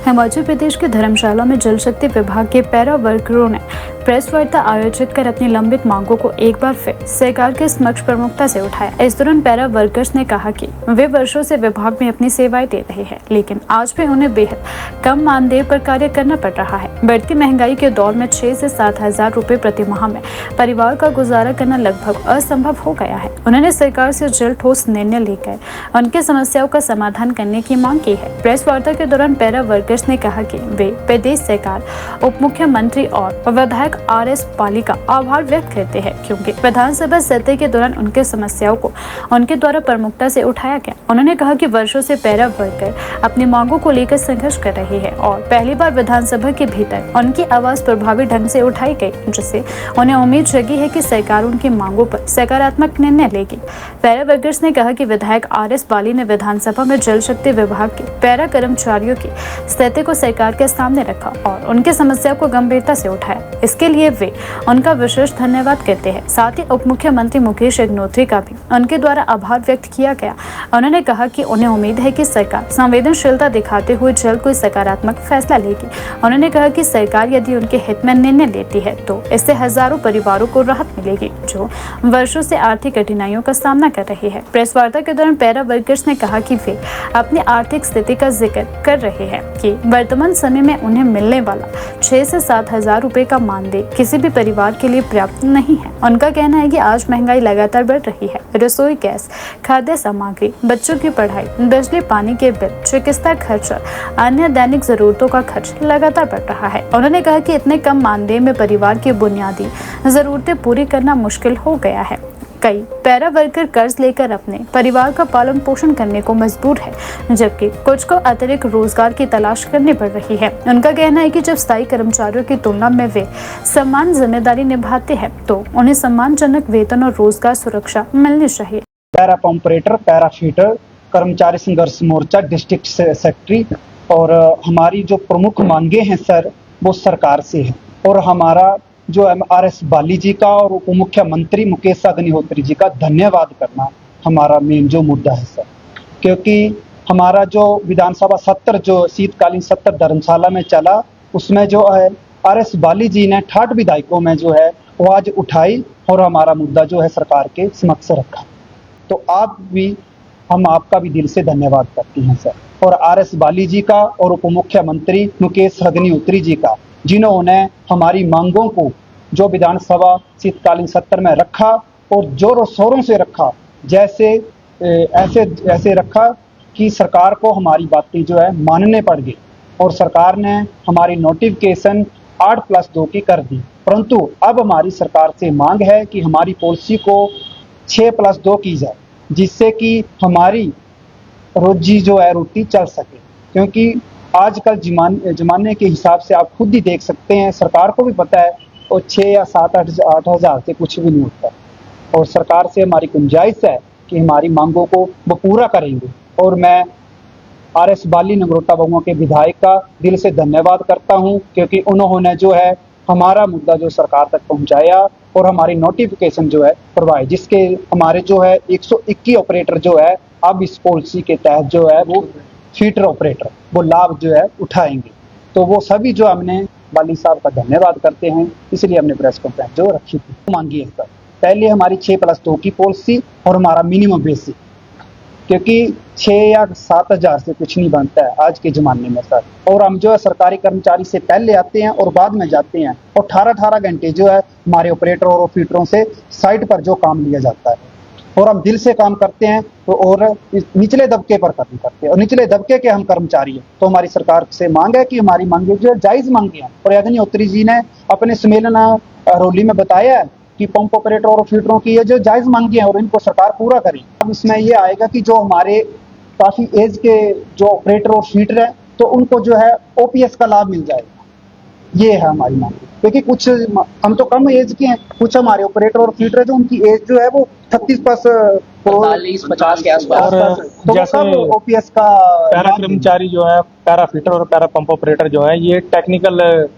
हिमाचल प्रदेश के धर्मशाला में जल शक्ति विभाग के पैरा वर्करों ने प्रेस वार्ता आयोजित कर अपनी लंबित मांगों को एक बार फिर सरकार के समक्ष प्रमुखता से उठाया। इस दौरान पैरा वर्कर्स ने कहा कि वे वर्षों से विभाग में अपनी सेवाएं दे रहे हैं, लेकिन आज भी उन्हें बेहद कम मानदेय पर कार्य करना पड़ रहा है। बढ़ती महंगाई के दौर में 6 से 7 हजार रुपए प्रति माह में परिवार का गुजारा करना लगभग असंभव हो गया है। उन्होंने सरकार से जल्द ठोस निर्णय लेकर उनकी समस्याओं का समाधान करने की मांग की है। प्रेस वार्ता के दौरान पैरा वर्कर्स ने कहा कि वे प्रदेश सरकार, उप मुख्यमंत्री और विधायक RS बाली का आभार व्यक्त करते हैं, क्योंकि विधानसभा सत्र के दौरान उनके समस्याओं को उनके द्वारा प्रमुखता से उठाया गया। उन्होंने कहा कि वर्षों से पैरा वर्कर अपनी मांगों को लेकर संघर्ष कर रहे हैं और पहली बार विधानसभा के भीतर उनकी आवाज प्रभावी ढंग से उठाई गई, जिससे उन्हें उम्मीद जगी है कि सरकार उनकी मांगों पर सकारात्मक निर्णय लेगी। पैरा वर्कर्स ने कहा कि विधायक RS बाली ने विधानसभा में जल शक्ति विभाग के पैरा कर्मचारियों की स्थिति को सरकार के सामने रखा और उनकी समस्या को गंभीरता से उठाया। इसके लिए वे उनका विशेष धन्यवाद करते हैं। साथ ही उप मुख्यमंत्री मुकेश अग्निहोत्री का भी उनके द्वारा आभार व्यक्त किया गया। उन्होंने कहा कि उन्हें उम्मीद है कि सरकार संवेदनशीलता दिखाते हुए जल्द कोई सकारात्मक फैसला लेगी। उन्होंने कहा कि सरकार यदि उनके हित में निर्णय लेती है तो इससे हजारों परिवारों को राहत मिलेगी, जो वर्षों से आर्थिक कठिनाइयों का सामना कर रही है। प्रेस वार्ता के दौरान पैरा वर्कर्स ने कहा कि वे अपनी आर्थिक स्थिति का जिक्र कर रहे हैं कि वर्तमान समय में उन्हें मिलने वाला 6 से 7 हजार रुपए का मानदेय किसी भी परिवार के लिए पर्याप्त नहीं है। उनका कहना है कि आज महंगाई लगातार बढ़ रही है। रसोई गैस, खाद्य सामग्री, बच्चों की पढ़ाई, बिजली पानी के बिल, चिकित्सा खर्च और अन्य दैनिक जरूरतों का खर्च लगातार बढ़ रहा है। उन्होंने कहा कि इतने कम मानदेय में परिवार की बुनियादी जरूरतें पूरी करना मुश्किल हो गया है। कई पैरा वर्कर कर्ज लेकर अपने परिवार का पालन पोषण करने को मजबूर है, जबकि कुछ को अतिरिक्त रोजगार की तलाश करनी पड़ रही है। उनका कहना है कि जब स्थायी कर्मचारियों की तुलना में वे समान जिम्मेदारी निभाते हैं तो उन्हें सम्मानजनक वेतन और रोजगार सुरक्षा मिलनी चाहिए। पैरा ऑपरेटर, पैरा फीटर, कर्मचारी संघर्ष मोर्चा डिस्ट्रिक्ट सेक्रेटरी और हमारी जो प्रमुख मांगे हैं सर, वो सरकार से है और हमारा जो RS बाली जी का और उप मुख्यमंत्री मुकेश अग्निहोत्री जी का धन्यवाद करना हमारा मेन जो मुद्दा है सर, क्योंकि हमारा जो विधानसभा सत्र जो शीतकालीन सत्र धर्मशाला में चला, उसमें जो है RS बाली जी ने 68 विधायकों में जो है वो आज उठाई और हमारा मुद्दा जो है सरकार के समक्ष रखा। तो हम आपका भी दिल से धन्यवाद करते हैं सर, और RS बाली जी का और उप मुख्यमंत्री मुकेश अग्निहोत्री जी का, जिन्होंने हमारी मांगों को जो विधानसभा शीतकालीन सत्र में रखा और जोरों शोरों से रखा, जैसे ऐसे रखा कि सरकार को हमारी बातें जो है मानने पड़ गई और सरकार ने हमारी नोटिफिकेशन 8+2 की कर दी। परंतु अब हमारी सरकार से मांग है कि हमारी पॉलिसी को 6+2 की जाए, जिससे कि हमारी रोजी जो है रोटी चल सके, क्योंकि आजकल जमाने के हिसाब से आप खुद ही देख सकते हैं, सरकार को भी पता है और 6 या 7-8 हजार से कुछ भी नहीं होता। और सरकार से हमारी गुंजाइश है कि हमारी मांगों को वो पूरा करेंगे और मैं RS बाली नगरोटा बगुआ के विधायक का दिल से धन्यवाद करता हूं, क्योंकि उन्होंने जो है हमारा मुद्दा जो सरकार तक पहुंचाया और हमारी नोटिफिकेशन जो है करवाई, जिसके हमारे जो है 121 ऑपरेटर जो है अब इस पॉलिसी के तहत जो है वो फीटर ऑपरेटर वो लाभ जो है उठाएंगे। तो वो सभी जो हमने बाली साहब का धन्यवाद करते हैं, इसलिए हमने प्रेस कॉन्फ्रेंस जो रखी थी मांगी है सर। पहले हमारी 6+2 की पॉलिसी और हमारा मिनिमम बेसिक, क्योंकि 6 या 7 हजार से कुछ नहीं बनता है आज के ज़माने में सर। और हम जो है सरकारी कर्मचारी से पहले आते हैं और बाद में जाते हैं, और 18 घंटे जो है हमारे ऑपरेटर और फीटरों से साइट पर जो काम लिया जाता है और हम दिल से काम करते हैं तो और निचले दबके पर काम करते हैं और निचले दबके के हम कर्मचारी हैं। तो हमारी सरकार से मांग है कि हमारी मांगे जो है जायज़ मांगे हैं, और अग्निहोत्री जी ने अपने सम्मेलन रौली में बताया है कि पंप ऑपरेटर और फीटरों की ये जो जायज़ मांगे हैं और इनको सरकार पूरा करे। अब इसमें ये आएगा कि जो हमारे काफ़ी एज के जो ऑपरेटर और फीटर हैं तो उनको जो है OPS का लाभ मिल जाएगा, ये है हमारी मांग। क्योंकि कुछ हम तो कम एज के हैं, कुछ हमारे ऑपरेटर और फीटर है जो उनकी एज जो है वो 36-50 के आसपास, तो जैसे OPS का पैरा कर्मचारी जो है, पैरा फीटर और पैरा पंप ऑपरेटर जो है, ये टेक्निकल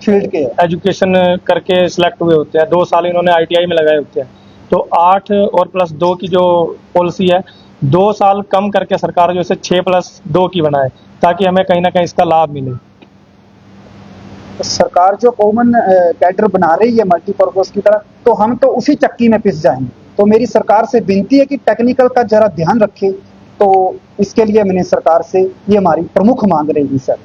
फील्ड के एजुकेशन करके सिलेक्ट हुए होते हैं। 2 साल इन्होंने ITI में लगाए होते हैं। तो 8 और +2 की जो पॉलिसी है, 2 साल कम करके सरकार जो इसे 6+2 की बनाए, ताकि हमें कहीं ना कहीं इसका लाभ मिले। सरकार जो कॉमन कैडर बना रही है मल्टीपर्पज की तरह, तो हम तो उसी चक्की में पिस जाएंगे। तो मेरी सरकार से विनती है कि टेक्निकल का जरा ध्यान रखे। तो इसके लिए मैंने सरकार से, ये हमारी प्रमुख मांग रहेगी सर।